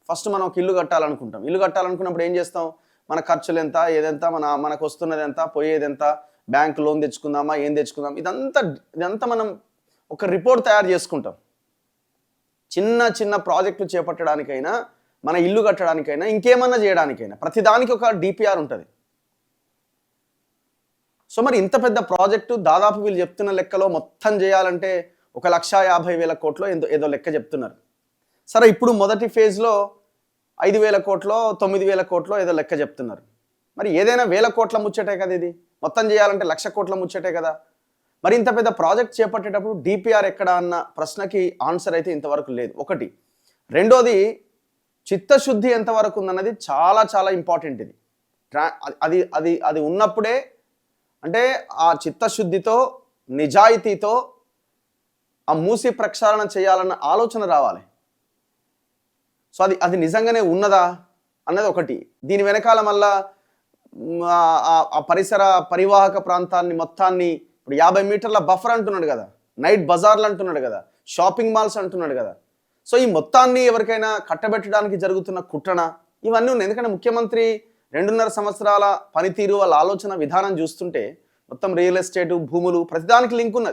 First మనం ఒక ఇల్లు కట్టాలనుకుంటాం. ఇల్లు కట్టాలనుకున్నప్పుడు ఏం చేస్తాం? మన ఖర్చులు ఎంత, ఏదెంత, మనకు వస్తున్నది ఎంత, పోయేది ఎంత, బ్యాంక్ లోన్ తెచ్చుకుందామా, ఏం తెచ్చుకుందాం, ఇదంతా మనం ఒక రిపోర్ట్ తయారు చేసుకుంటాం. చిన్న చిన్న ప్రాజెక్టులు చేపట్టడానికైనా, మన ఇల్లు కట్టడానికైనా, ఇంకేమన్నా చేయడానికైనా ప్రతిదానికి ఒక డిపిఆర్ ఉంటుంది. సో మరి ఇంత పెద్ద ప్రాజెక్టు దాదాపు వీళ్ళు చెప్తున్న లెక్కలో మొత్తం చేయాలంటే 1,50,000 కోట్లు ఏదో లెక్క చెప్తున్నారు. సరే, ఇప్పుడు మొదటి ఫేజ్లో 5,000 కోట్లో 9,000 కోట్లో ఏదో లెక్క చెప్తున్నారు. మరి ఏదైనా 1,000 కోట్ల ముచ్చటే కదా ఇది. మొత్తం చేయాలంటే 1,00,000 కోట్ల ముచ్చటే కదా. మరి ఇంత పెద్ద ప్రాజెక్ట్ చేపట్టేటప్పుడు డిపిఆర్ ఎక్కడ అన్న ప్రశ్నకి ఆన్సర్ అయితే ఇంతవరకు లేదు. ఒకటి. రెండోది, చిత్తశుద్ధి ఎంతవరకు ఉందన్నది చాలా చాలా ఇంపార్టెంట్. ఇది అది ఉన్నప్పుడే, అంటే ఆ చిత్తశుద్ధితో, నిజాయితీతో ఆ మూసి ప్రక్షాళన చేయాలన్న ఆలోచన రావాలి. సో అది నిజంగానే ఉన్నదా అన్నది ఒకటి. దీని వెనకాల మళ్ళా ఆ పరివాహక ప్రాంతాన్ని మొత్తాన్ని ఇప్పుడు 50 మీటర్ల బఫర్ అంటున్నాడు కదా, నైట్ బజార్లు అంటున్నాడు కదా, షాపింగ్ మాల్స్ అంటున్నాడు కదా. సో ఈ మొత్తాన్ని ఎవరికైనా కట్టబెట్టడానికి జరుగుతున్న కుట్రణ ఇవన్నీ ఉన్నాయి. ఎందుకంటే ముఖ్యమంత్రి 2.5 సంవత్సరాల పనితీరు, వాళ్ళ ఆలోచన విధానం చూస్తుంటే మొత్తం రియల్ ఎస్టేటు, భూములు, ప్రతిదానికి లింక్ ఉన్నది.